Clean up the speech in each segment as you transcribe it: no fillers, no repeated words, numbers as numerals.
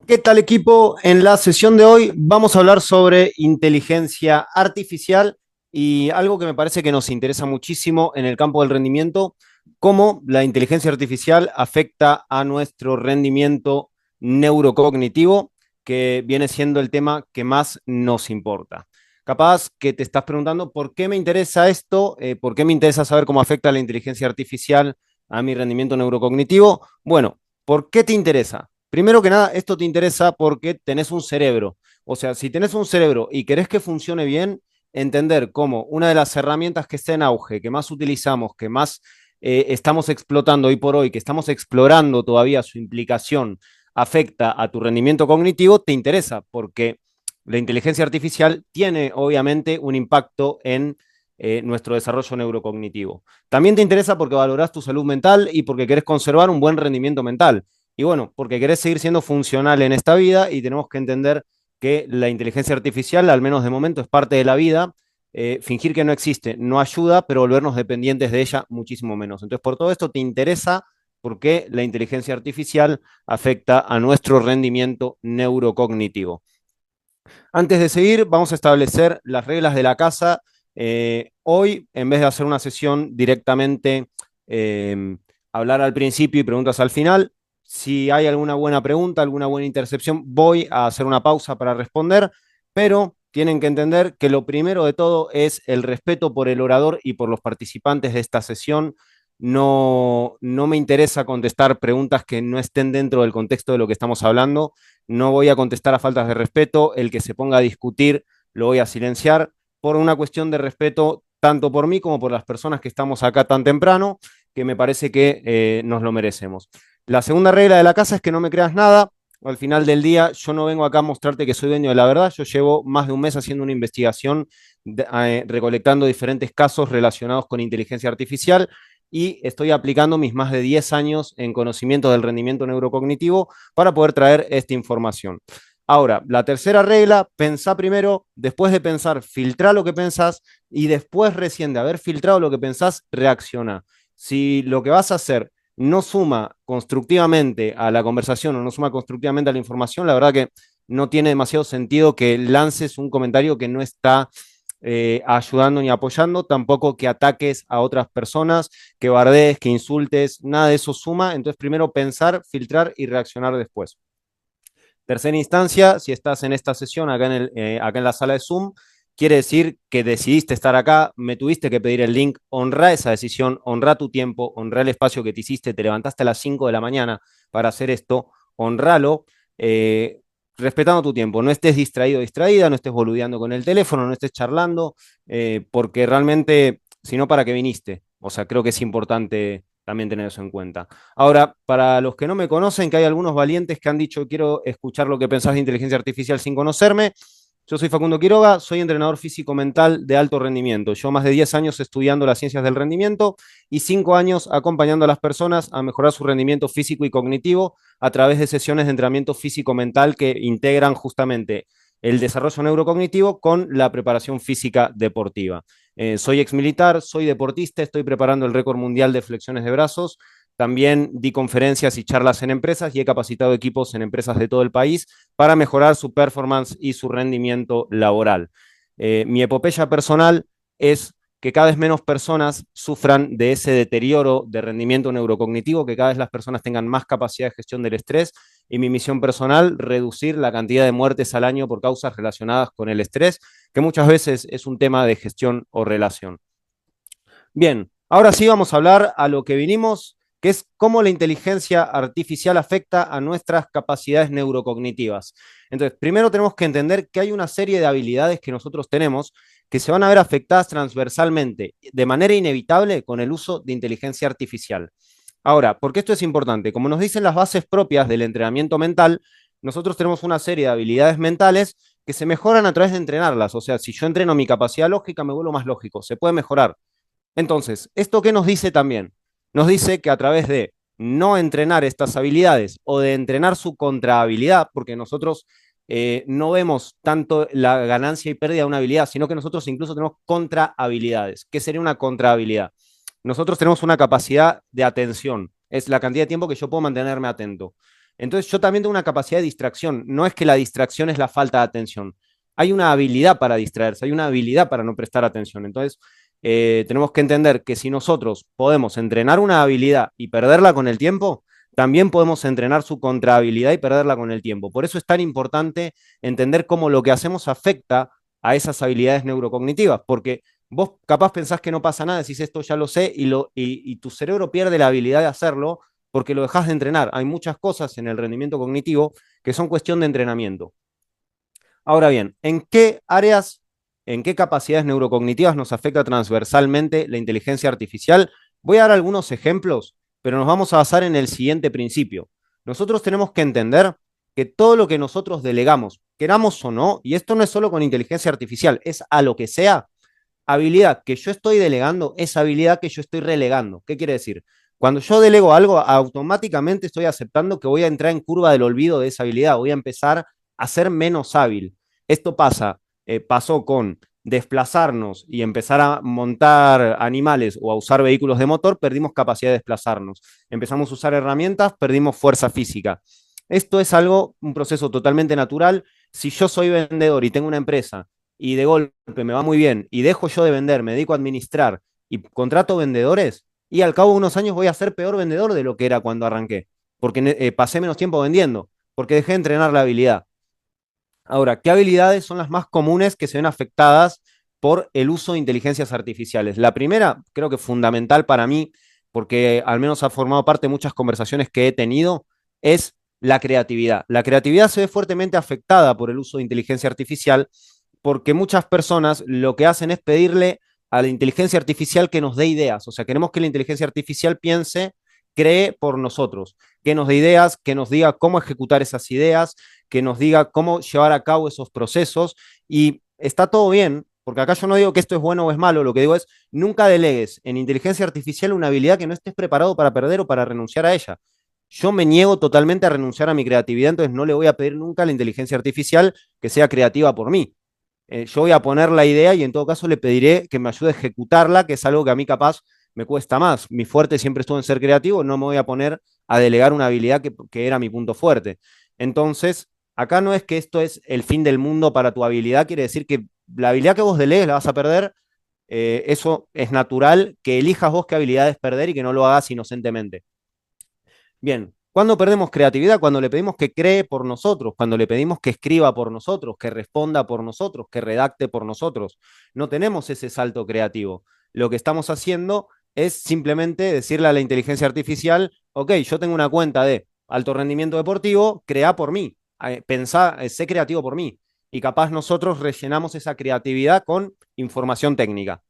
¿Qué tal, equipo? En la sesión de hoy vamos a hablar sobre inteligencia artificial y algo que me parece que nos interesa muchísimo en el campo del rendimiento, cómo la inteligencia artificial afecta a nuestro rendimiento neurocognitivo, que viene siendo el tema que más nos importa. Capaz que te estás preguntando por qué me interesa esto, por qué me interesa saber cómo afecta la inteligencia artificial a mi rendimiento neurocognitivo. Bueno, ¿por qué te interesa? Primero que nada, esto te interesa porque tenés un cerebro. O sea, si tenés un cerebro y querés que funcione bien, entender cómo una de las herramientas que está en auge, que más utilizamos, que más estamos explotando hoy por hoy, que estamos explorando todavía su implicación, afecta a tu rendimiento cognitivo, te interesa porque la inteligencia artificial tiene obviamente un impacto en nuestro desarrollo neurocognitivo. También te interesa porque valorás tu salud mental y porque querés conservar un buen rendimiento mental. Y bueno, porque querés seguir siendo funcional en esta vida y tenemos que entender que la inteligencia artificial, al menos de momento, es parte de la vida. Fingir que no existe no ayuda, pero volvernos dependientes de ella muchísimo menos. Entonces, por todo esto te interesa por qué la inteligencia artificial afecta a nuestro rendimiento neurocognitivo. Antes de seguir, vamos a establecer las reglas de la casa. Hoy, en vez de hacer una sesión directamente, hablar al principio y preguntas al final, si hay alguna buena pregunta, alguna buena intercepción, voy a hacer una pausa para responder, pero tienen que entender que lo primero de todo es el respeto por el orador y por los participantes de esta sesión. No me interesa contestar preguntas que no estén dentro del contexto de lo que estamos hablando. No voy a contestar a faltas de respeto. El que se ponga a discutir lo voy a silenciar por una cuestión de respeto tanto por mí como por las personas que estamos acá tan temprano, que me parece que nos lo merecemos. La segunda regla de la casa es que no me creas nada. Al final del día, yo no vengo acá a mostrarte que soy dueño de la verdad. Yo llevo más de un mes haciendo una investigación, recolectando diferentes casos relacionados con inteligencia artificial y estoy aplicando mis más de 10 años en conocimiento del rendimiento neurocognitivo para poder traer esta información. Ahora, la tercera regla, pensá primero, después de pensar, filtrá lo que pensás y después recién de haber filtrado lo que pensás, reacciona. Si lo que vas a hacer no suma constructivamente a la conversación o no suma constructivamente a la información, la verdad que no tiene demasiado sentido que lances un comentario que no está ayudando ni apoyando, tampoco que ataques a otras personas, que bardees, que insultes, nada de eso suma. Entonces, primero pensar, filtrar y reaccionar después. Tercera instancia, si estás en esta sesión acá en la sala de Zoom, quiere decir que decidiste estar acá, me tuviste que pedir el link, honra esa decisión, honra tu tiempo, honra el espacio que te hiciste, te levantaste a las 5 de la mañana para hacer esto, honralo, eh, respetando tu tiempo, no estés distraído o distraída, no estés boludeando con el teléfono, no estés charlando, porque realmente, si no, ¿para qué viniste? O sea, creo que es importante también tener eso en cuenta. Ahora, para los que no me conocen, que hay algunos valientes que han dicho quiero escuchar lo que pensás de inteligencia artificial sin conocerme, yo soy Facundo Quiroga, soy entrenador físico mental de alto rendimiento. Yo más de 10 años estudiando las ciencias del rendimiento y 5 años acompañando a las personas a mejorar su rendimiento físico y cognitivo a través de sesiones de entrenamiento físico mental que integran justamente el desarrollo neurocognitivo con la preparación física deportiva. Soy exmilitar, soy deportista, estoy preparando el récord mundial de flexiones de brazos. También di conferencias y charlas en empresas y he capacitado equipos en empresas de todo el país para mejorar su performance y su rendimiento laboral. Mi epopeya personal es que cada vez menos personas sufran de ese deterioro de rendimiento neurocognitivo, que cada vez las personas tengan más capacidad de gestión del estrés y mi misión personal, reducir la cantidad de muertes al año por causas relacionadas con el estrés, que muchas veces es un tema de gestión o relación. Bien, ahora sí vamos a hablar a lo que vinimos, que es cómo la inteligencia artificial afecta a nuestras capacidades neurocognitivas. Entonces, primero tenemos que entender que hay una serie de habilidades que nosotros tenemos que se van a ver afectadas transversalmente, de manera inevitable, con el uso de inteligencia artificial. Ahora, ¿por qué esto es importante? Como nos dicen las bases propias del entrenamiento mental, nosotros tenemos una serie de habilidades mentales que se mejoran a través de entrenarlas. O sea, si yo entreno mi capacidad lógica, me vuelvo más lógico. Se puede mejorar. Entonces, ¿esto qué nos dice también? Nos dice que a través de no entrenar estas habilidades o de entrenar su contrahabilidad, porque nosotros no vemos tanto la ganancia y pérdida de una habilidad, sino que nosotros incluso tenemos contrahabilidades. ¿Qué sería una contrahabilidad? Nosotros tenemos una capacidad de atención, es la cantidad de tiempo que yo puedo mantenerme atento. Entonces yo también tengo una capacidad de distracción. No es que la distracción es la falta de atención. Hay una habilidad para distraerse, hay una habilidad para no prestar atención. Entonces tenemos que entender que si nosotros podemos entrenar una habilidad y perderla con el tiempo, también podemos entrenar su contrahabilidad y perderla con el tiempo. Por eso es tan importante entender cómo lo que hacemos afecta a esas habilidades neurocognitivas, porque vos capaz pensás que no pasa nada, decís esto ya lo sé y tu cerebro pierde la habilidad de hacerlo porque lo dejas de entrenar. Hay muchas cosas en el rendimiento cognitivo que son cuestión de entrenamiento. Ahora bien, ¿en qué áreas, en qué capacidades neurocognitivas nos afecta transversalmente la inteligencia artificial? Voy a dar algunos ejemplos, pero nos vamos a basar en el siguiente principio. Nosotros tenemos que entender que todo lo que nosotros delegamos, queramos o no, y esto no es solo con inteligencia artificial, es a lo que sea, habilidad que yo estoy delegando es habilidad que yo estoy relegando. ¿Qué quiere decir? Cuando yo delego algo, automáticamente estoy aceptando que voy a entrar en curva del olvido de esa habilidad, voy a empezar a ser menos hábil. Esto pasó con desplazarnos y empezar a montar animales o a usar vehículos de motor, perdimos capacidad de desplazarnos. Empezamos a usar herramientas, perdimos fuerza física. Esto es algo, un proceso totalmente natural. Si yo soy vendedor y tengo una empresa y de golpe me va muy bien y dejo yo de vender, me dedico a administrar y contrato vendedores, y al cabo de unos años voy a ser peor vendedor de lo que era cuando arranqué, porque pasé menos tiempo vendiendo, porque dejé de entrenar la habilidad. Ahora, ¿qué habilidades son las más comunes que se ven afectadas por el uso de inteligencias artificiales? La primera, creo que fundamental para mí, porque al menos ha formado parte de muchas conversaciones que he tenido, es la creatividad. La creatividad se ve fuertemente afectada por el uso de inteligencia artificial porque muchas personas lo que hacen es pedirle a la inteligencia artificial que nos dé ideas. O sea, queremos que la inteligencia artificial piense, cree por nosotros, que nos dé ideas, que nos diga cómo ejecutar esas ideas, que nos diga cómo llevar a cabo esos procesos. Y está todo bien, porque acá yo no digo que esto es bueno o es malo, lo que digo es nunca delegues en inteligencia artificial una habilidad que no estés preparado para perder o para renunciar a ella. Yo me niego totalmente a renunciar a mi creatividad, entonces no le voy a pedir nunca a la inteligencia artificial que sea creativa por mí. Yo voy a poner la idea y en todo caso le pediré que me ayude a ejecutarla, que es algo que a mí capaz me cuesta más. Mi fuerte siempre estuvo en ser creativo, no me voy a poner a delegar una habilidad que era mi punto fuerte. Entonces, acá no es que esto es el fin del mundo para tu habilidad, quiere decir que la habilidad que vos delegues la vas a perder, eso es natural, que elijas vos qué habilidades perder y que no lo hagas inocentemente. Bien, ¿cuándo perdemos creatividad? Cuando le pedimos que cree por nosotros, cuando le pedimos que escriba por nosotros, que responda por nosotros, que redacte por nosotros. No tenemos ese salto creativo. Lo que estamos haciendo es simplemente decirle a la inteligencia artificial, ok, yo tengo una cuenta de alto rendimiento deportivo, crea por mí, pensá, sé creativo por mí. Y capaz nosotros rellenamos esa creatividad con información técnica.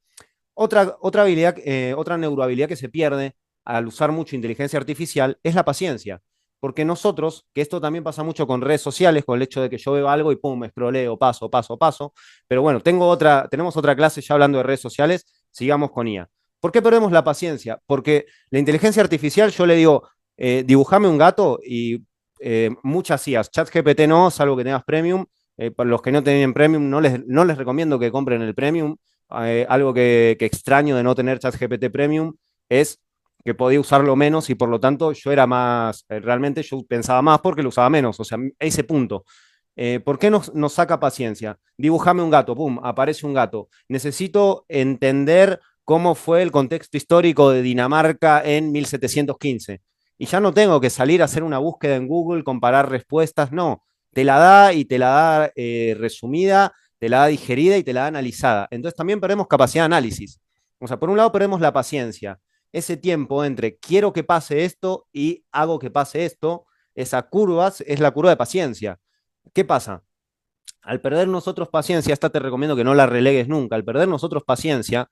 Otra habilidad, otra neurohabilidad que se pierde al usar mucho inteligencia artificial es la paciencia. Porque nosotros, que esto también pasa mucho con redes sociales, con el hecho de que yo veo algo y pum, me scrolleo, paso, paso, paso. Pero bueno, tenemos otra clase ya hablando de redes sociales, sigamos con IA. ¿Por qué perdemos la paciencia? Porque la inteligencia artificial, yo le digo, dibujame un gato y muchas IAs, ChatGPT no, salvo que tengas premium. Para los que no tienen premium, no les recomiendo que compren el premium. Algo que extraño de no tener ChatGPT Premium es que podía usarlo menos y por lo tanto yo era más, realmente yo pensaba más porque lo usaba menos, o sea, ese punto. ¿Por qué nos saca paciencia? Dibujame un gato, pum, aparece un gato. Necesito entender cómo fue el contexto histórico de Dinamarca en 1715. Y ya no tengo que salir a hacer una búsqueda en Google, comparar respuestas, no. Te la da y te la da resumida, te la da digerida y te la da analizada. Entonces también perdemos capacidad de análisis. O sea, por un lado perdemos la paciencia. Ese tiempo entre quiero que pase esto y hago que pase esto, esa curva es la curva de paciencia. ¿Qué pasa? Al perder nosotros paciencia, esta te recomiendo que no la relegues nunca, al perder nosotros paciencia,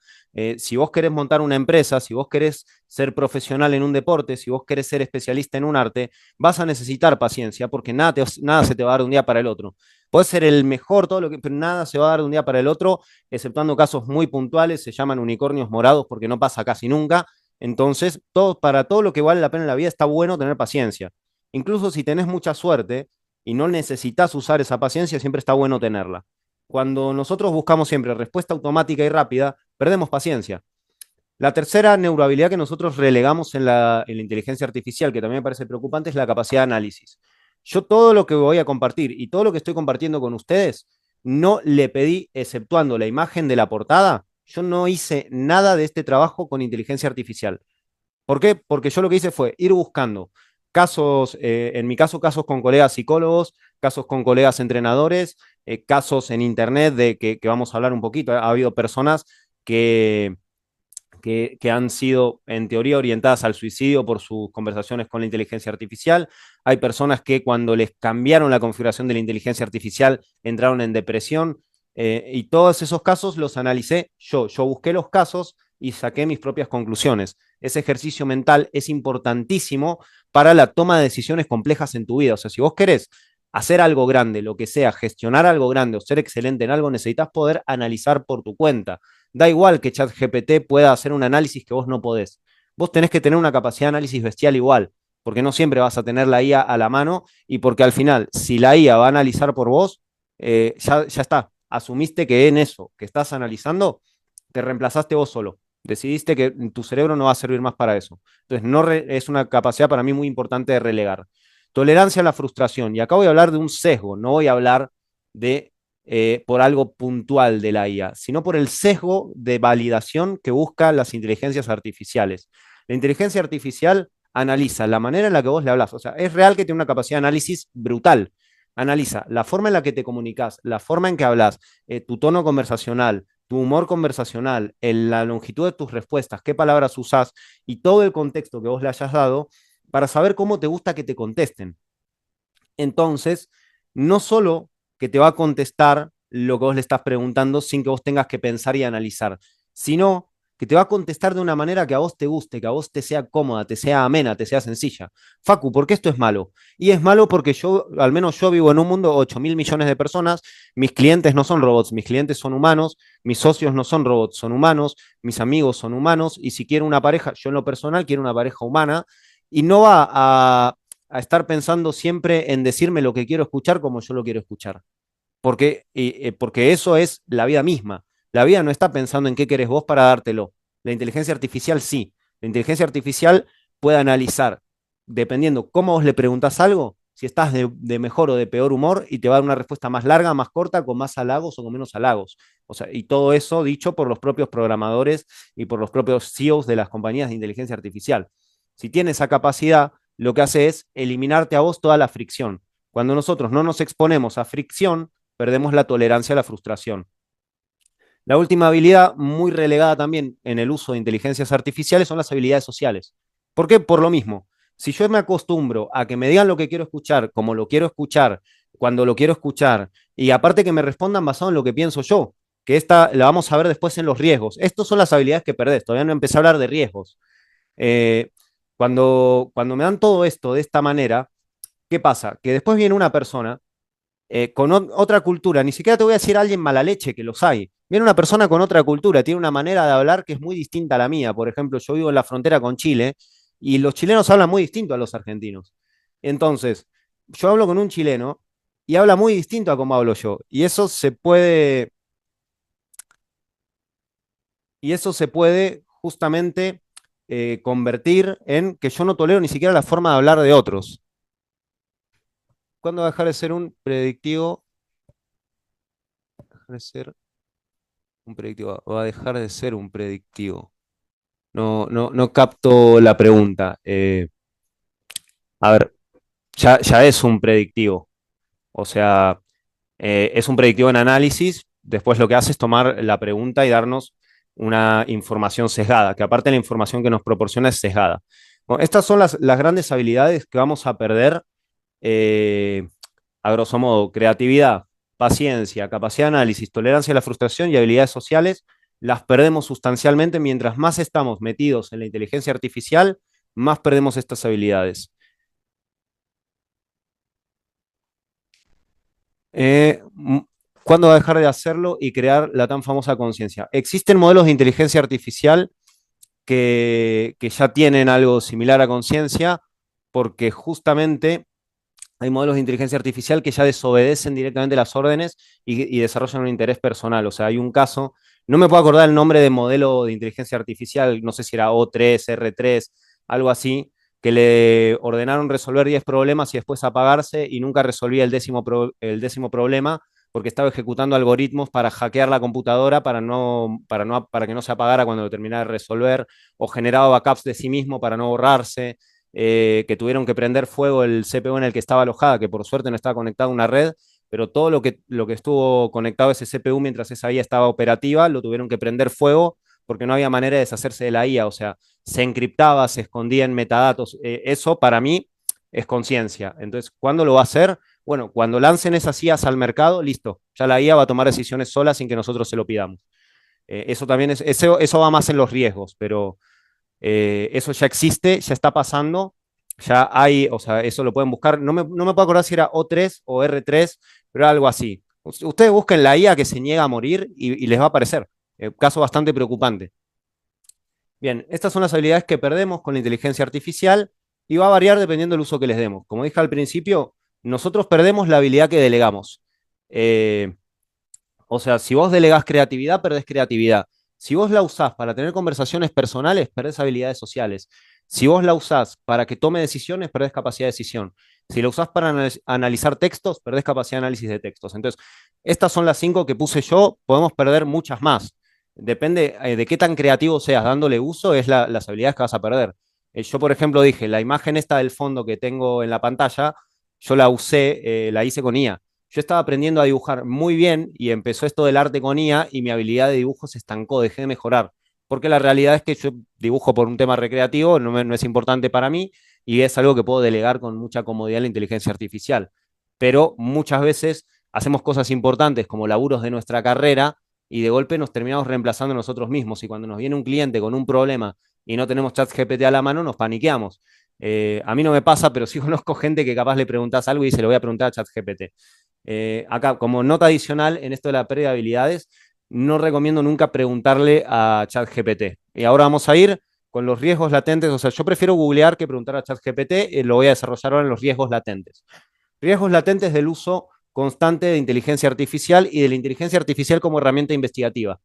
si vos querés montar una empresa, si vos querés ser profesional en un deporte, si vos querés ser especialista en un arte, vas a necesitar paciencia porque nada se te va a dar de un día para el otro. Puedes ser el mejor, pero nada se va a dar de un día para el otro, exceptuando casos muy puntuales, se llaman unicornios morados porque no pasa casi nunca. Entonces, para todo lo que vale la pena en la vida está bueno tener paciencia. Incluso si tenés mucha suerte, y no necesitas usar esa paciencia, siempre está bueno tenerla. Cuando nosotros buscamos siempre respuesta automática y rápida, perdemos paciencia. La tercera neurohabilidad que nosotros relegamos en la inteligencia artificial, que también me parece preocupante, es la capacidad de análisis. Yo todo lo que voy a compartir y todo lo que estoy compartiendo con ustedes, no le pedí, exceptuando la imagen de la portada, yo no hice nada de este trabajo con inteligencia artificial. ¿Por qué? Porque yo lo que hice fue ir buscando casos, en mi caso, casos con colegas psicólogos, casos con colegas entrenadores, casos en internet de que vamos a hablar un poquito. Ha habido personas que, que han sido en teoría orientadas al suicidio por sus conversaciones con la inteligencia artificial. Hay personas que cuando les cambiaron la configuración de la inteligencia artificial entraron en depresión. Y todos esos casos los analicé yo. Yo busqué los casos y saqué mis propias conclusiones. Ese ejercicio mental es importantísimo para la toma de decisiones complejas en tu vida. O sea, si vos querés hacer algo grande, lo que sea, gestionar algo grande o ser excelente en algo, necesitas poder analizar por tu cuenta. Da igual que ChatGPT pueda hacer un análisis que vos no podés. Vos tenés que tener una capacidad de análisis bestial igual, porque no siempre vas a tener la IA a la mano y porque al final, si la IA va a analizar por vos, ya está. Asumiste que en eso que estás analizando, te reemplazaste vos solo. Decidiste que tu cerebro no va a servir más para eso. Entonces, es una capacidad para mí muy importante de relegar. Tolerancia a la frustración. Y acá voy a hablar de un sesgo, no voy a hablar de por algo puntual de la IA, sino por el sesgo de validación que buscan las inteligencias artificiales. La inteligencia artificial analiza la manera en la que vos le hablas. O sea, es real que tiene una capacidad de análisis brutal. Analiza la forma en la que te comunicas, la forma en que hablas, tu tono conversacional, tu humor conversacional, la longitud de tus respuestas, qué palabras usás y todo el contexto que vos le hayas dado para saber cómo te gusta que te contesten. Entonces, no solo que te va a contestar lo que vos le estás preguntando sin que vos tengas que pensar y analizar, sino que te va a contestar de una manera que a vos te guste, que a vos te sea cómoda, te sea amena, te sea sencilla. Facu, ¿por qué esto es malo? Y es malo porque yo, al menos yo vivo en un mundo de 8 mil millones de personas, mis clientes no son robots, mis clientes son humanos, mis socios no son robots, son humanos, mis amigos son humanos, y si quiero una pareja, yo en lo personal quiero una pareja humana, y no va a estar pensando siempre en decirme lo que quiero escuchar como yo lo quiero escuchar. Porque eso es la vida misma. La vida no está pensando en qué querés vos para dártelo. La inteligencia artificial sí. La inteligencia artificial puede analizar, dependiendo cómo vos le preguntás algo, si estás de mejor o de peor humor y te va a dar una respuesta más larga, más corta, con más halagos o con menos halagos. O sea, y todo eso dicho por los propios programadores y por los propios CEOs de las compañías de inteligencia artificial. Si tiene esa capacidad, lo que hace es eliminarte a vos toda la fricción. Cuando nosotros no nos exponemos a fricción, perdemos la tolerancia a la frustración. La última habilidad, muy relegada también en el uso de inteligencias artificiales, son las habilidades sociales. ¿Por qué? Por lo mismo. Si yo me acostumbro a que me digan lo que quiero escuchar, como lo quiero escuchar, cuando lo quiero escuchar, y aparte que me respondan basado en lo que pienso yo, que esta la vamos a ver después en los riesgos. Estas son las habilidades que perdés. Todavía no empecé a hablar de riesgos. Eh, cuando me dan todo esto de esta manera, ¿qué pasa? Que después viene una persona con otra cultura, ni siquiera te voy a decir alguien mala leche, que los hay. Viene una persona con otra cultura, tiene una manera de hablar que es muy distinta a la mía. Por ejemplo, yo vivo en la frontera con Chile y los chilenos hablan muy distinto a los argentinos. Entonces, yo hablo con un chileno y habla muy distinto a como hablo yo. Y eso se puede justamente convertir en que yo no tolero ni siquiera la forma de hablar de otros. ¿Cuándo va a dejar de ser un predictivo? Dejar de ser un predictivo. Va a dejar de ser un predictivo. No capto la pregunta. A ver, ya es un predictivo. O sea, es un predictivo en análisis. Después lo que hace es tomar la pregunta y darnos una información sesgada, que aparte la información que nos proporciona es sesgada. Bueno, estas son las grandes habilidades que vamos a perder, eh, a grosso modo: creatividad, paciencia, capacidad de análisis, tolerancia a la frustración y habilidades sociales. Las perdemos sustancialmente mientras más estamos metidos en la inteligencia artificial, más perdemos estas habilidades. Eh, ¿Cuándo va a dejar de hacerlo y crear la tan famosa conciencia? Existen modelos de inteligencia artificial que ya tienen algo similar a conciencia, porque justamente hay modelos de inteligencia artificial que ya desobedecen directamente las órdenes y desarrollan un interés personal. O sea, hay un caso, no me puedo acordar el nombre de modelo de inteligencia artificial, no sé si era O3, R3, algo así, que le ordenaron resolver 10 problemas y después apagarse y nunca resolvía el décimo problema porque estaba ejecutando algoritmos para hackear la computadora para que no se apagara cuando lo terminara de resolver, o generaba backups de sí mismo para no borrarse, que tuvieron que prender fuego el CPU en el que estaba alojada, que por suerte no estaba conectado a una red, pero todo lo que estuvo conectado a ese CPU mientras esa IA estaba operativa, lo tuvieron que prender fuego porque no había manera de deshacerse de la IA, o sea, se encriptaba, se escondía en metadatos. Eso para mí es conciencia. Entonces, ¿cuándo lo va a hacer? Bueno, cuando lancen esas IAs al mercado, listo, ya la IA va a tomar decisiones sola sin que nosotros se lo pidamos. Eso también eso va más en los riesgos, pero eso ya existe, ya está pasando, ya hay, o sea, eso lo pueden buscar. No me puedo acordar si era O3 o R3, pero algo así. Ustedes busquen la IA que se niega a morir y les va a aparecer. Caso bastante preocupante. Bien, estas son las habilidades que perdemos con la inteligencia artificial y va a variar dependiendo del uso que les demos. Como dije al principio, nosotros perdemos la habilidad que delegamos. Eh, o sea, si vos delegás creatividad, perdés creatividad. Si vos la usás para tener conversaciones personales, perdés habilidades sociales. Si vos la usás para que tome decisiones, perdés capacidad de decisión. Si la usás para analizar textos, perdés capacidad de análisis de textos. Entonces, estas son las 5 que puse yo, podemos perder muchas más. Depende de qué tan creativo seas dándole uso, es las habilidades que vas a perder. Yo, por ejemplo, dije, la imagen esta del fondo que tengo en la pantalla, yo la usé, la hice con IA. Yo estaba aprendiendo a dibujar muy bien y empezó esto del arte con IA y mi habilidad de dibujo se estancó, dejé de mejorar. Porque la realidad es que yo dibujo por un tema recreativo, no es importante para mí y es algo que puedo delegar con mucha comodidad a la inteligencia artificial. Pero muchas veces hacemos cosas importantes como laburos de nuestra carrera y de golpe nos terminamos reemplazando nosotros mismos. Y cuando nos viene un cliente con un problema y no tenemos ChatGPT a la mano, nos paniqueamos. A mí no me pasa, pero sí conozco gente que capaz le preguntás algo y dice, le voy a preguntar a ChatGPT. Acá, como nota adicional en esto de la pérdida de habilidades, no recomiendo nunca preguntarle a ChatGPT. Y ahora vamos a ir con los riesgos latentes. O sea, yo prefiero googlear que preguntar a ChatGPT. Lo voy a desarrollar ahora en los riesgos latentes. Riesgos latentes del uso constante de inteligencia artificial y de la inteligencia artificial como herramienta investigativa.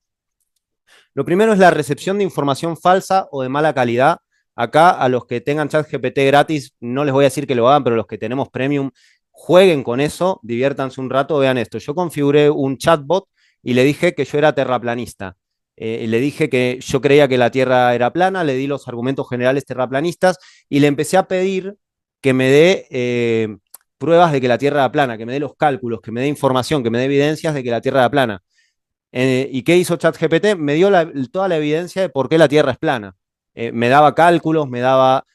Lo primero es la recepción de información falsa o de mala calidad. Acá a los que tengan ChatGPT gratis, no les voy a decir que lo hagan, pero los que tenemos premium, jueguen con eso, diviértanse un rato, vean esto. Yo configuré un chatbot y le dije que yo era terraplanista. Le dije que yo creía que la Tierra era plana, le di los argumentos generales terraplanistas y le empecé a pedir que me dé pruebas de que la Tierra era plana, que me dé los cálculos, que me dé información, que me dé evidencias de que la Tierra era plana. ¿Y qué hizo ChatGPT? Me dio toda la evidencia de por qué la Tierra es plana. Me daba cálculos, me daba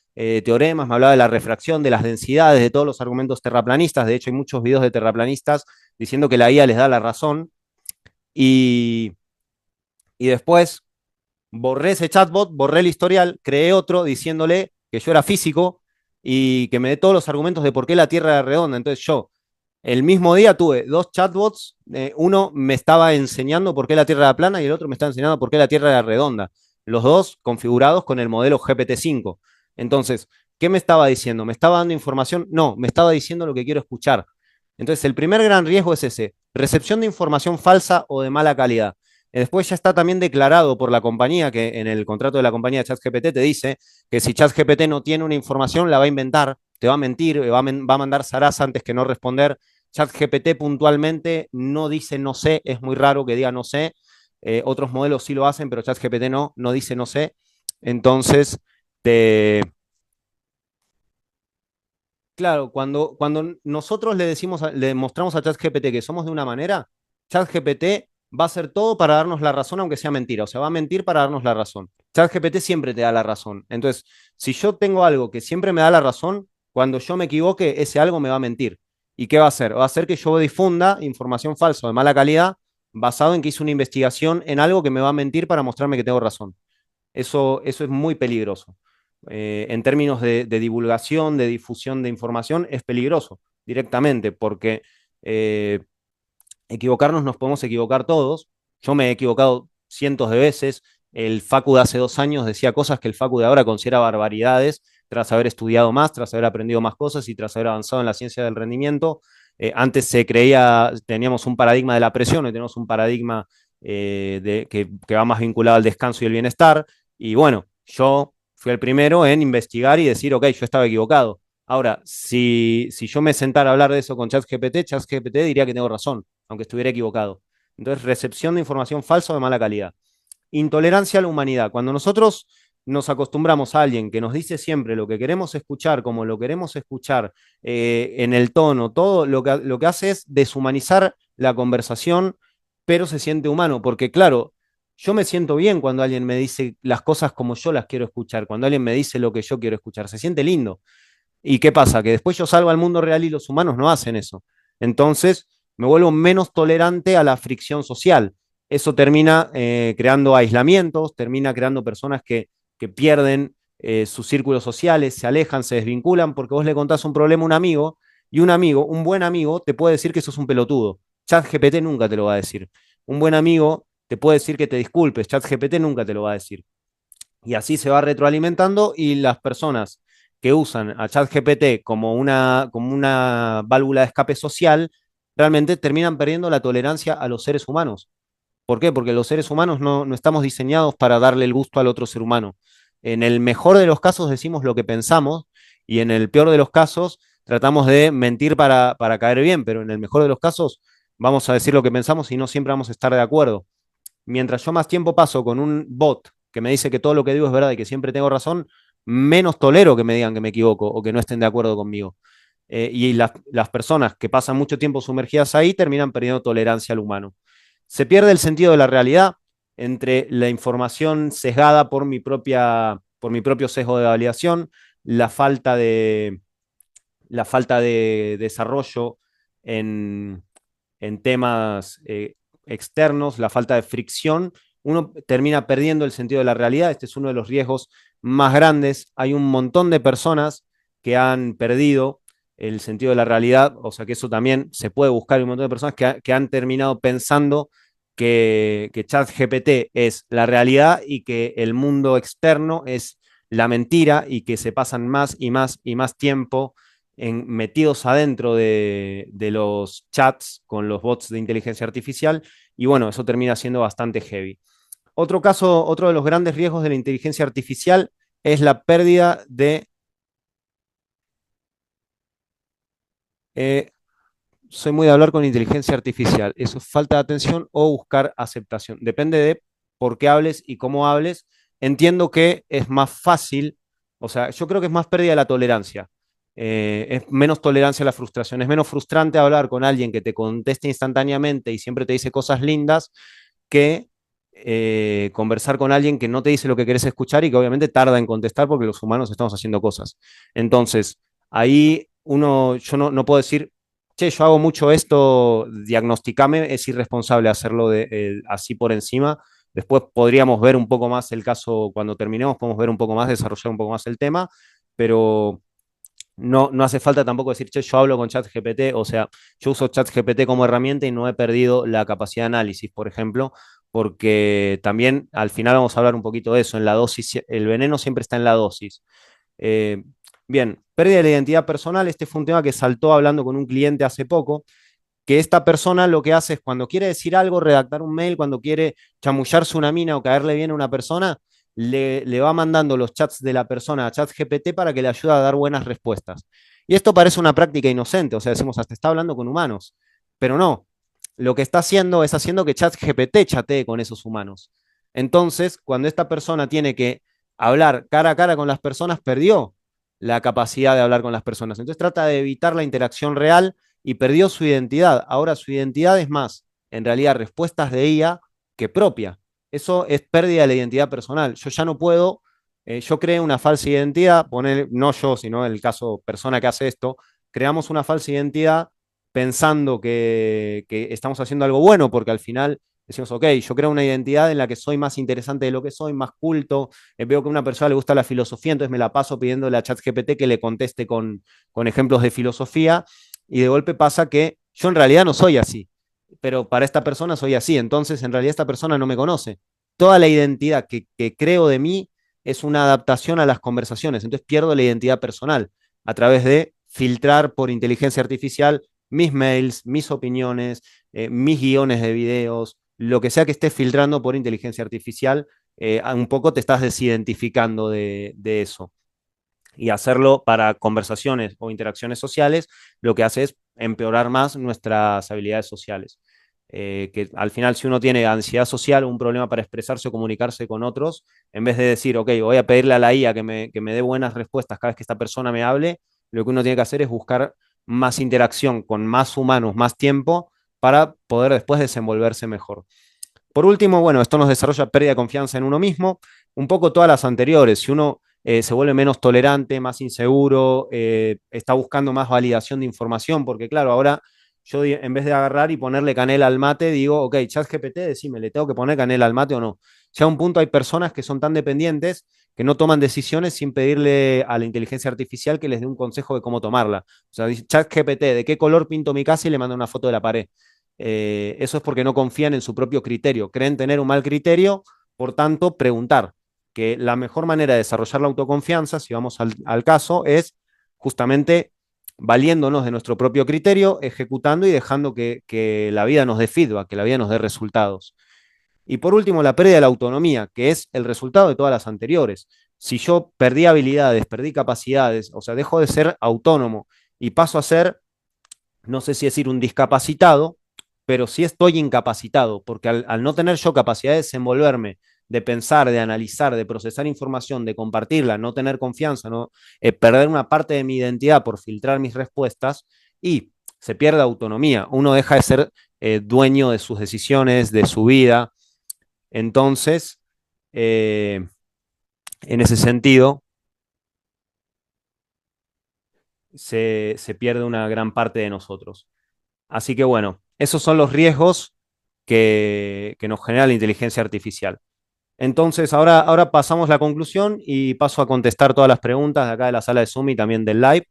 teoremas, me hablaba de la refracción, de las densidades, de todos los argumentos terraplanistas. De hecho, hay muchos videos de terraplanistas diciendo que la IA les da la razón. Y, y después borré ese chatbot, borré el historial, creé otro diciéndole que yo era físico y que me dé todos los argumentos de por qué la Tierra era redonda. Entonces yo el mismo día tuve dos chatbots, uno me estaba enseñando por qué la Tierra era plana y el otro me estaba enseñando por qué la Tierra era redonda. Los dos configurados con el modelo GPT-5. Entonces, ¿qué me estaba diciendo? ¿Me estaba dando información? No, me estaba diciendo lo que quiero escuchar. Entonces, el primer gran riesgo es ese, recepción de información falsa o de mala calidad. Después ya está también declarado por la compañía, que en el contrato de la compañía de ChatGPT te dice que si ChatGPT no tiene una información, la va a inventar, te va a mentir, va a mandar zaraza antes que no responder. ChatGPT puntualmente no dice no sé, es muy raro que diga no sé. Otros modelos sí lo hacen, pero ChatGPT no dice no sé. Entonces, te, claro, cuando nosotros le mostramos a ChatGPT que somos de una manera, ChatGPT va a hacer todo para darnos la razón, aunque sea mentira. O sea, va a mentir para darnos la razón. ChatGPT siempre te da la razón. Entonces, si yo tengo algo que siempre me da la razón, cuando yo me equivoque, ese algo me va a mentir. ¿Y qué va a hacer? Va a hacer que yo difunda información falsa o de mala calidad basado en que hice una investigación en algo que me va a mentir para mostrarme que tengo razón. Eso es muy peligroso. En términos de divulgación, de difusión de información, es peligroso directamente, porque eh, equivocarnos nos podemos equivocar todos. Yo me he equivocado cientos de veces. El Facu de hace 2 años decía cosas que el Facu de ahora considera barbaridades, tras haber estudiado más, tras haber aprendido más cosas y tras haber avanzado en la ciencia del rendimiento. Antes se creía, teníamos un paradigma de la presión, hoy tenemos un paradigma que va más vinculado al descanso y el bienestar. Y bueno, yo fui el primero en investigar y decir, ok, yo estaba equivocado. Ahora, si yo me sentara a hablar de eso con ChatGPT, ChatGPT diría que tengo razón, aunque estuviera equivocado. Entonces, recepción de información falsa o de mala calidad. Intolerancia a la humanidad. Cuando nosotros nos acostumbramos a alguien que nos dice siempre lo que queremos escuchar, como lo queremos escuchar, en el tono, todo lo que hace es deshumanizar la conversación, pero se siente humano, porque claro, yo me siento bien cuando alguien me dice las cosas como yo las quiero escuchar, cuando alguien me dice lo que yo quiero escuchar, se siente lindo. ¿Y qué pasa? Que después yo salgo al mundo real y los humanos no hacen eso. Entonces me vuelvo menos tolerante a la fricción social. Eso termina creando aislamientos, termina creando personas que pierden sus círculos sociales, se alejan, se desvinculan, porque vos le contás un problema a un amigo y un amigo, un buen amigo, te puede decir que sos un pelotudo. ChatGPT nunca te lo va a decir. Un buen amigo te puede decir que te disculpes, ChatGPT nunca te lo va a decir. Y así se va retroalimentando y las personas que usan a ChatGPT como una válvula de escape social, realmente terminan perdiendo la tolerancia a los seres humanos. ¿Por qué? Porque los seres humanos no estamos diseñados para darle el gusto al otro ser humano. En el mejor de los casos decimos lo que pensamos y en el peor de los casos tratamos de mentir para caer bien, pero en el mejor de los casos vamos a decir lo que pensamos y no siempre vamos a estar de acuerdo. Mientras yo más tiempo paso con un bot que me dice que todo lo que digo es verdad y que siempre tengo razón, menos tolero que me digan que me equivoco o que no estén de acuerdo conmigo. Y las personas que pasan mucho tiempo sumergidas ahí terminan perdiendo tolerancia al humano. Se pierde el sentido de la realidad entre la información sesgada por mi propio sesgo de validación, la falta de, la falta de desarrollo en, en temas externos, la falta de fricción, uno termina perdiendo el sentido de la realidad. Este es uno de los riesgos más grandes. Hay un montón de personas que han perdido el sentido de la realidad, o sea que eso también se puede buscar. Hay un montón de personas que han terminado pensando que ChatGPT es la realidad y que el mundo externo es la mentira y que se pasan más y más y más tiempo metidos adentro de los chats con los bots de inteligencia artificial y bueno, eso termina siendo bastante heavy. Otro caso, otro de los grandes riesgos de la inteligencia artificial es la pérdida de... Eh, soy muy de hablar con inteligencia artificial. Eso es falta de atención o buscar aceptación. Depende de por qué hables y cómo hables. Entiendo que es más fácil, o sea, yo creo que es más pérdida de la tolerancia. Es menos tolerancia a la frustración. Es menos frustrante hablar con alguien que te conteste instantáneamente y siempre te dice cosas lindas que conversar con alguien que no te dice lo que querés escuchar y que obviamente tarda en contestar porque los humanos estamos haciendo cosas. Entonces, ahí yo no puedo decir, che, yo hago mucho esto, diagnosticame, es irresponsable hacerlo así por encima. Después podríamos ver un poco más el caso, cuando terminemos, podemos ver un poco más, desarrollar un poco más el tema, pero no hace falta tampoco decir, che, yo hablo con ChatGPT, o sea, yo uso ChatGPT como herramienta y no he perdido la capacidad de análisis, por ejemplo, porque también al final vamos a hablar un poquito de eso, en la dosis, el veneno siempre está en la dosis. Eh, Bien, pérdida de la identidad personal, este fue un tema que saltó hablando con un cliente hace poco, que esta persona lo que hace es cuando quiere decir algo, redactar un mail, cuando quiere chamullarse una mina o caerle bien a una persona, le va mandando los chats de la persona a ChatGPT para que le ayude a dar buenas respuestas. Y esto parece una práctica inocente, o sea, decimos, hasta está hablando con humanos, pero no, lo que está haciendo es haciendo que ChatGPT chatee con esos humanos. Entonces, cuando esta persona tiene que hablar cara a cara con las personas, perdió la capacidad de hablar con las personas. Entonces trata de evitar la interacción real y perdió su identidad. Ahora su identidad es más, en realidad, respuestas de IA que propia. Eso es pérdida de la identidad personal. Yo ya no puedo, yo creé una falsa identidad, poner, no yo, sino el caso persona que hace esto, creamos una falsa identidad pensando que estamos haciendo algo bueno, porque al final decimos, ok, yo creo una identidad en la que soy más interesante de lo que soy, más culto, veo que a una persona le gusta la filosofía, entonces me la paso pidiéndole a ChatGPT que le conteste con ejemplos de filosofía, y de golpe pasa que yo en realidad no soy así, pero para esta persona soy así, entonces en realidad esta persona no me conoce. Toda la identidad que creo de mí es una adaptación a las conversaciones, entonces pierdo la identidad personal a través de filtrar por inteligencia artificial mis mails, mis opiniones, mis guiones de videos, lo que sea que esté filtrando por inteligencia artificial un poco te estás desidentificando de eso. Y hacerlo para conversaciones o interacciones sociales, lo que hace es empeorar más nuestras habilidades sociales. Que al final, si uno tiene ansiedad social o un problema para expresarse o comunicarse con otros, en vez de decir, ok, voy a pedirle a la IA que me dé buenas respuestas cada vez que esta persona me hable, lo que uno tiene que hacer es buscar más interacción con más humanos, más tiempo, para poder después desenvolverse mejor. Por último, bueno, esto nos desarrolla pérdida de confianza en uno mismo, un poco todas las anteriores. Si uno se vuelve menos tolerante, más inseguro, está buscando más validación de información, porque claro, ahora yo en vez de agarrar y ponerle canela al mate, digo, ok, ChatGPT, decime, ¿le tengo que poner canela al mate o no? Ya a un punto hay personas que son tan dependientes que no toman decisiones sin pedirle a la inteligencia artificial que les dé un consejo de cómo tomarla. O sea, dice, ChatGPT, ¿de qué color pinto mi casa? Y le manda una foto de la pared. Eso es porque no confían en su propio criterio, creen tener un mal criterio, por tanto, preguntar, que la mejor manera de desarrollar la autoconfianza, si vamos al caso, es justamente valiéndonos de nuestro propio criterio, ejecutando y dejando que la vida nos dé feedback, que la vida nos dé resultados. Y por último, la pérdida de la autonomía, que es el resultado de todas las anteriores. Si yo perdí habilidades, perdí capacidades, o sea, dejo de ser autónomo y paso a ser, no sé si decir un discapacitado, pero sí estoy incapacitado, porque al no tener yo capacidad de desenvolverme, de pensar, de analizar, de procesar información, de compartirla, no tener confianza, no perder una parte de mi identidad por filtrar mis respuestas, y se pierde autonomía. Uno deja de ser dueño de sus decisiones, de su vida. Entonces, eh, en ese sentido, se pierde una gran parte de nosotros. Así que bueno, esos son los riesgos que nos genera la inteligencia artificial. Entonces, ahora pasamos la conclusión y paso a contestar todas las preguntas de acá de la sala de Zoom y también del live.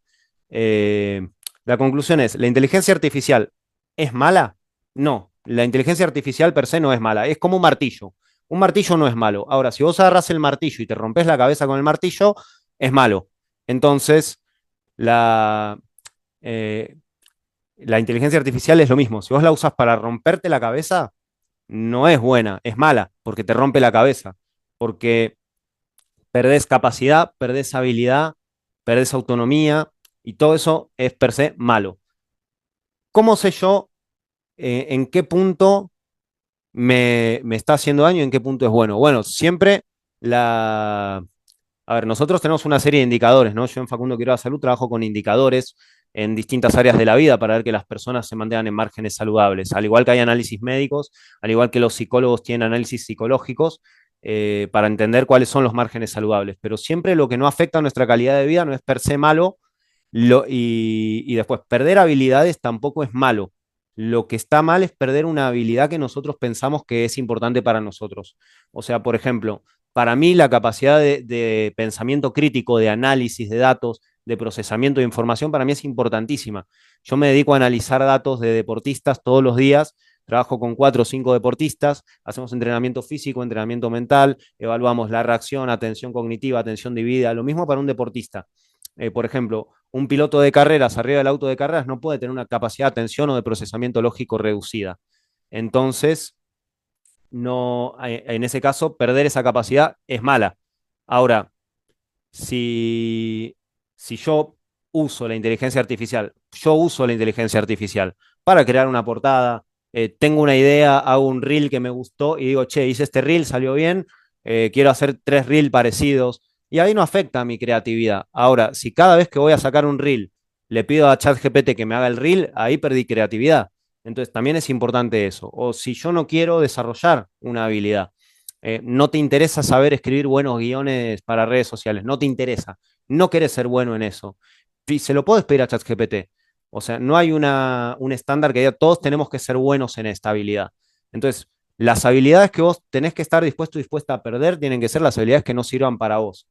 Eh, la conclusión es, ¿la inteligencia artificial es mala? No, la inteligencia artificial per se no es mala, es como un martillo. Un martillo no es malo. Ahora, si vos agarras el martillo y te rompes la cabeza con el martillo, es malo. Entonces, la, eh, la inteligencia artificial es lo mismo. Si vos la usas para romperte la cabeza, no es buena, es mala, porque te rompe la cabeza, porque perdés capacidad, perdés habilidad, perdés autonomía, y todo eso es per se malo. ¿Cómo sé yo en qué punto me está haciendo daño y en qué punto es bueno? Bueno, siempre la, a ver, nosotros tenemos una serie de indicadores, ¿no? Yo en Facundo Quiroga Salud trabajo con indicadores en distintas áreas de la vida para ver que las personas se mantengan en márgenes saludables. Al igual que hay análisis médicos, al igual que los psicólogos tienen análisis psicológicos, para entender cuáles son los márgenes saludables. Pero siempre lo que no afecta a nuestra calidad de vida no es per se malo, y después perder habilidades tampoco es malo. Lo que está mal es perder una habilidad que nosotros pensamos que es importante para nosotros. O sea, por ejemplo, para mí la capacidad de pensamiento crítico, de análisis de datos, de procesamiento de información, para mí es importantísima. Yo me dedico a analizar datos de deportistas todos los días, trabajo con 4 o 5 deportistas, hacemos entrenamiento físico, entrenamiento mental, evaluamos la reacción, atención cognitiva, atención dividida, lo mismo para un deportista. Por ejemplo, un piloto de carreras arriba del auto de carreras no puede tener una capacidad de atención o de procesamiento lógico reducida. Entonces, no, en ese caso, perder esa capacidad es mala. Ahora, si, si yo uso la inteligencia artificial para crear una portada, tengo una idea, hago un reel que me gustó y digo, che, hice este reel, salió bien, quiero hacer 3 reels parecidos, y ahí no afecta a mi creatividad. Ahora, si cada vez que voy a sacar un reel le pido a ChatGPT que me haga el reel, ahí perdí creatividad. Entonces también es importante eso. O si yo no quiero desarrollar una habilidad, no te interesa saber escribir buenos guiones para redes sociales, no te interesa, no querés ser bueno en eso, y se lo puedes pedir a ChatGPT. O sea, no hay un estándar que diga todos tenemos que ser buenos en esta habilidad. Entonces, las habilidades que vos tenés que estar dispuesto o dispuesta a perder tienen que ser las habilidades que no sirvan para vos.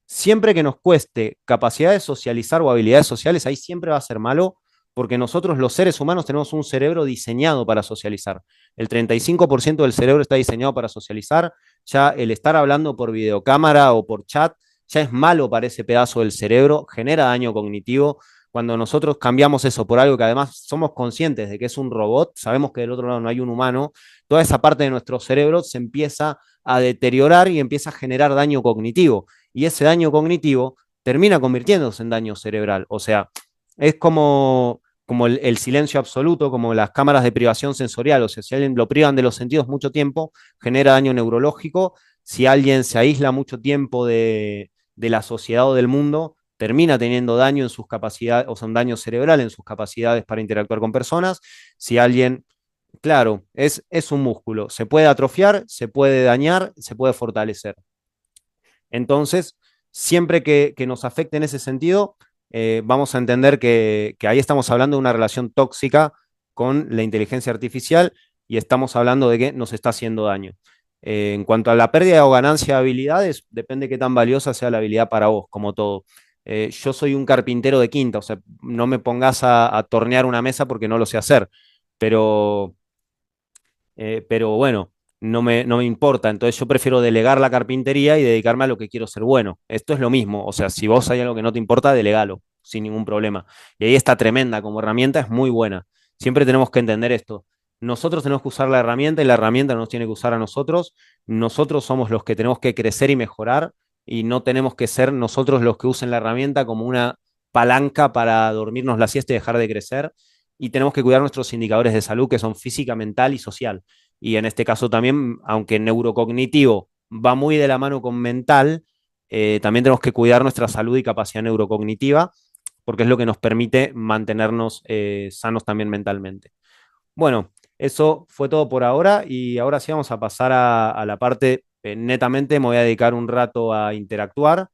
Siempre que nos cueste capacidad de socializar o habilidades sociales, ahí siempre va a ser malo, porque nosotros los seres humanos tenemos un cerebro diseñado para socializar. El 35% del cerebro está diseñado para socializar. Ya el estar hablando por videocámara o por chat ya es malo para ese pedazo del cerebro, genera daño cognitivo. cuando nosotros cambiamos eso por algo que además somos conscientes de que es un robot, sabemos que del otro lado no hay un humano, toda esa parte de nuestro cerebro se empieza a deteriorar y empieza a generar daño cognitivo. Y ese daño cognitivo termina convirtiéndose en daño cerebral. O sea, es como el silencio absoluto, como las cámaras de privación sensorial. O sea, si alguien lo privan de los sentidos mucho tiempo, genera daño neurológico. Si alguien se aísla mucho tiempo de la sociedad o del mundo, termina teniendo daño en sus capacidades, o sea, un daño cerebral en sus capacidades para interactuar con personas. Si alguien, claro, es un músculo, se puede atrofiar, se puede dañar, se puede fortalecer. Entonces, siempre que nos afecte en ese sentido, vamos a entender que ahí estamos hablando de una relación tóxica con la inteligencia artificial y estamos hablando de que nos está haciendo daño. En cuanto a la pérdida o ganancia de habilidades, depende de qué tan valiosa sea la habilidad para vos, como todo. Yo soy un carpintero de quinta, o sea, no me pongas a tornear una mesa porque no lo sé hacer, pero pero bueno, no me importa. Entonces yo prefiero delegar la carpintería y dedicarme a lo que quiero ser bueno. Esto es lo mismo. O sea, si vos hay algo que no te importa, delegalo sin ningún problema. Y ahí está tremenda como herramienta, es muy buena. Siempre tenemos que entender esto. Nosotros tenemos que usar la herramienta y la herramienta nos tiene que usar a nosotros. Nosotros somos los que tenemos que crecer y mejorar y no tenemos que ser nosotros los que usen la herramienta como una palanca para dormirnos la siesta y dejar de crecer. Y tenemos que cuidar nuestros indicadores de salud que son física, mental y social. Y en este caso también, aunque neurocognitivo va muy de la mano con mental, también tenemos que cuidar nuestra salud y capacidad neurocognitiva, porque es lo que nos permite mantenernos sanos también mentalmente. Bueno, eso fue todo por ahora y ahora sí vamos a pasar a la parte netamente, me voy a dedicar un rato a interactuar